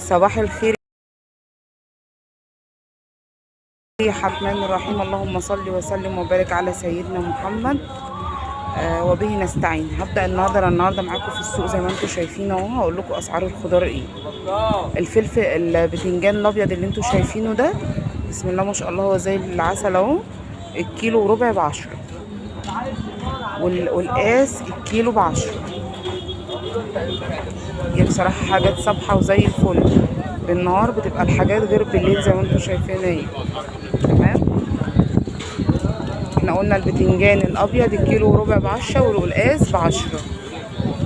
صباح الخير يا الرحمن الرحيم. اللهم صل وسلم وبارك على سيدنا محمد. وبه نستعين. هبدأ النهارده معاكم في السوق زي ما انتم شايفين اهو. هقول لكم اسعار الخضار ايه. الفلفل البتنجان الابيض اللي انتم شايفينه ده بسم الله ما شاء الله هو زي العسل اهو. الكيلو وربع ب10، والقاس الكيلو ب10. هي بصراحة حاجات صبحة وزي الفل. بالنهار بتبقى الحاجات غير بالليل زي ما انتم شايفين اهي. تمام. احنا قلنا البتنجان الابيض الكيلو وربع ب10 والقاس ب10،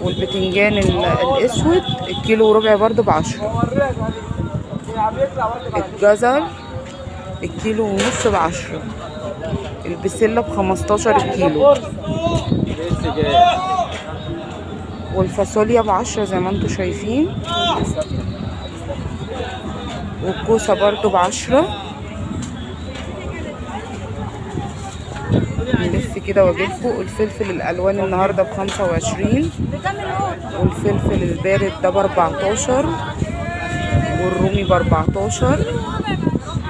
والبتنجان الاسود الكيلو وربع برضو ب10. الجزر الكيلو ونص ب10. البسلة ب15 الكيلو، والفاصوليا ب10 زي ما انتم شايفين، والكوسة برضو ب10. نلف كده واجيبكم. الفلفل الالوان النهارده ب25، والفلفل البارد ده ب14، والرومي ب14،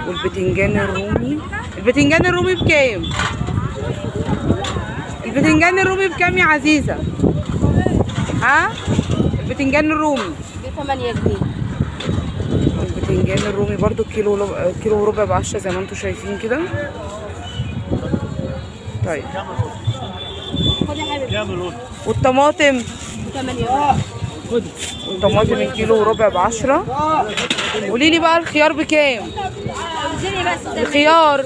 والبتنجان الرومي بكام؟ البتنجان الرومي بكام يا عزيزه؟ ها؟ البتنجان الرومي ب8 جنيه. البتنجان الرومي برضو كيلو وربع ب10 زي ما انتم شايفين كده. طيب خدي يا حبيبي. والطماطم 8. الطماطم الكيلو وربع ب10. قولي لي بقى الخيار بكام؟ الخيار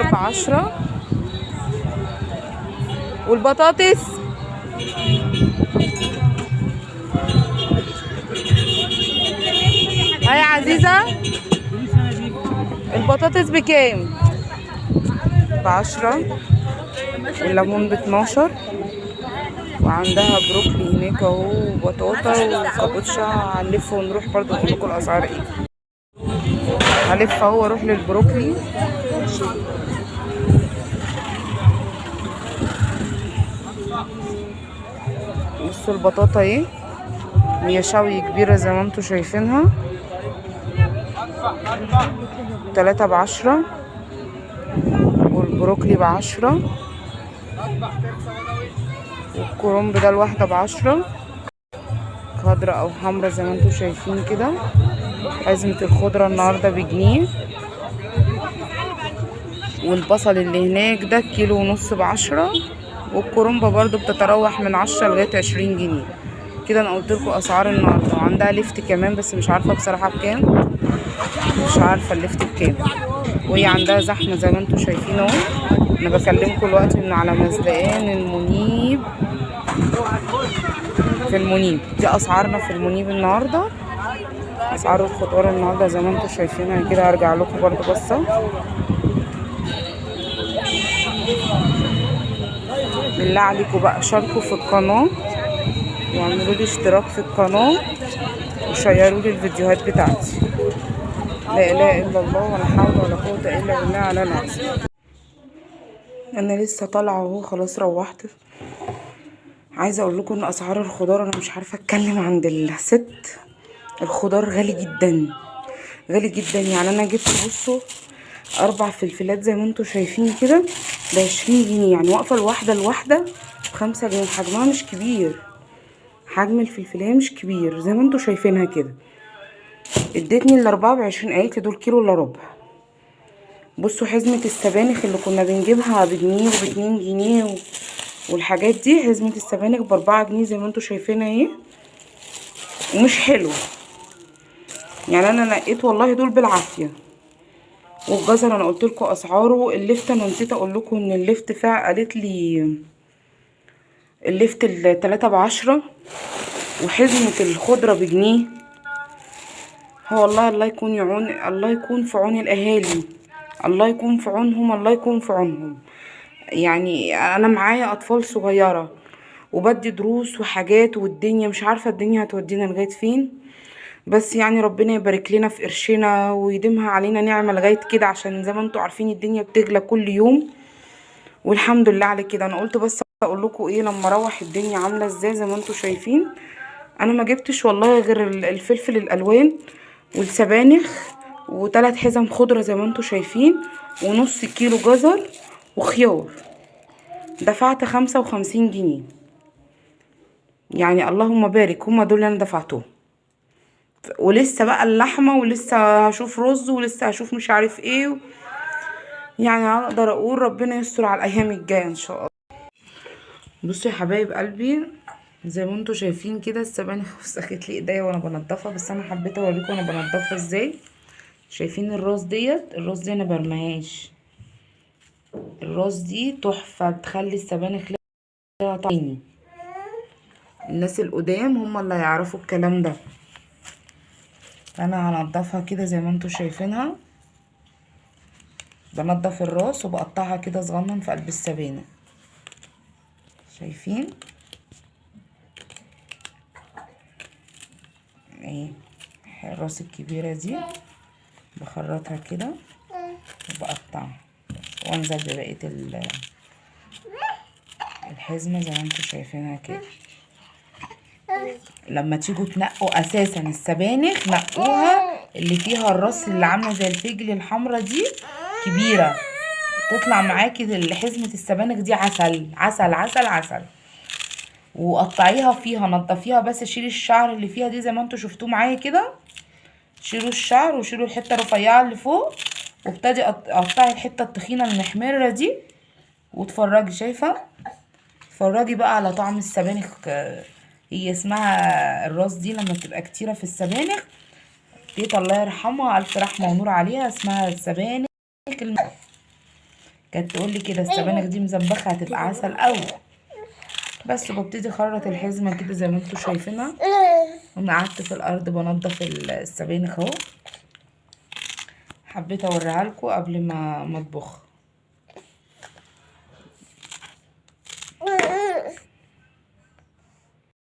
ب10. والبطاطس هاي عزيزة البطاطس بكام؟ ب10. والليمون ب12. وعندها بروكلي هناك اهو وبطاطا وكابوتشا. هنلف ونروح برضو نقول لكم الاسعار ايه. هلف اهو واروح للبروكلي. بصوا البطاطا ايه، هي شوي كبيرة زي ما انتوا شايفينها. 3 ب10. والبروكلي ب10. والكرنب ده الواحدة ب10، خضرة او حمرا زي ما انتوا شايفين كده. حزمة الخضرة النهاردة بجنيه. والبصل اللي هناك ده كيلو ونص ب10. والكرنبة برضو بتتراوح من 10 لغاية 20 جنيه كده. انا قلت لكم اسعار النهارده. وعندها لفت كمان بس مش عارفة بصراحة بكام. مش عارفة اللفت بكام. وهي عندها زحمة زي ما انتوا شايفين اهو. انا بكلمكم دلوقتي من على مزلقان المنيب. في المنيب دي اسعارنا في المنيب النهارده. اسعار الخضار النهارده زي ما انتوا شايفينها كده. هرجع لكم برضو بصه. بالله عليكم بقى شاركوا في القناه واعملوا لي اشتراك في القناه وشيروا لي الفيديوهات بتاعتي. لا اله الا الله ولا حول ولا قوه الا بالله على العظيم. انا لسه طالعه اهو خلاص روحت. عايزه اقول لكم ان اسعار الخضار انا مش عارفه اتكلم عند الست. الخضار غالي جدا غالي جدا. يعني انا جبت بصوا 4 فلفلات زي ما انتوا شايفين كده ب20 جنيه. يعني واقفه الواحده ب5 جنيه. حجمها مش كبير. حجم الفلفلايه مش كبير زي ما انتوا شايفينها كده. ادتني ال4 ب20. قالت لي دول كيلو الا ربع. بصوا حزمه السبانخ اللي كنا بنجيبها بجنيه وب2 جنيه والحاجات دي. حزمه السبانخ ب4 جنيه زي ما انتوا شايفينها اهي. ومش حلو. يعني انا نقيت والله دول بالعافيه. والجزر انا قلت لكم اسعاره. اللفت انا نسيت اقول لكم ان اللفت فيها قالت لي اللفت ال3 ب10. وحزمه الخضره بجنيه. هو والله الله يكون في عون الاهالي. الله يكون في عونهم. الله يكون في عونهم. يعني انا معايا اطفال صغيره وبدي دروس وحاجات والدنيا مش عارفه الدنيا هتودينا لغايه فين. بس يعني ربنا يبارك لنا في قرشنا ويديمها علينا نعمه لغايه كده. عشان زي ما انتوا عارفين الدنيا بتغلى كل يوم والحمد لله على كده. انا قلت بس اقول لكم ايه لما اروح الدنيا عامله ازاي زي ما انتوا شايفين. انا ما جبتش والله غير الفلفل الالوان والسبانخ و3 حزم خضره زي ما انتوا شايفين، ونص كيلو جزر وخيار. دفعت 55 جنيه يعني، اللهم بارك، هما دول اللي انا دفعتهم. ولسه بقى اللحمه، ولسه هشوف رز، ولسه هشوف مش عارف ايه. يعني اقدر اقول ربنا يستر على الايام الجايه ان شاء الله. بصوا يا حبايب قلبي، زي ما انتوا شايفين كده السبانخ وسخت لي ايديا وانا بنضفها، بس انا حبيت اوريكم انا بنضفها ازاي. شايفين الراس ديت؟ الراس دي انا برميهاش. الراس دي تحفه، بتخلي السبانخ لها طعم. الناس القدام هم اللي هيعرفوا الكلام ده. انا هنضفها كده زي ما انتوا شايفينها. بنضف الراس وبقطعها كده صغنن في قلب السبانخ. شايفين ايه الراس الكبيره دي؟ بخرطها كده وبقطعها وانزل ببقيه الحزمه زي ما انتوا شايفينها كده. لما تيجوا تنقوا اساسا السبانخ، نقوها اللي فيها الراس اللي عامله زي الفجل الحمرا دي كبيره، تطلع معاكي حزمه السبانخ دي عسل عسل عسل عسل. وقطعيها فيها، نضفيها، بس شيلي الشعر اللي فيها دي زي ما انتوا شفتوه معايا كده. شيلوا الشعر وشيلوا الحته الرفيعه اللي فوق، وابتدي قطعي الحته التخينه المحمره دي واتفرجي. شايفه؟ اتفرجي بقى على طعم السبانخ. هي اسمها الراس دي لما تبقى كتيره في السبانخ. تيتا الله يرحمها الف رحمه ونور عليها، اسمها السبانخ كانت تقول لي كده السبانخ دي مزبخه هتبقى عسل قوي. بس ببتدي اخرط الحزمه كده زي ما انتوا شايفينها. وانا قعدت في الارض بنضف السبانخ اهو. حبيت اوريها لكم قبل ما اطبخ.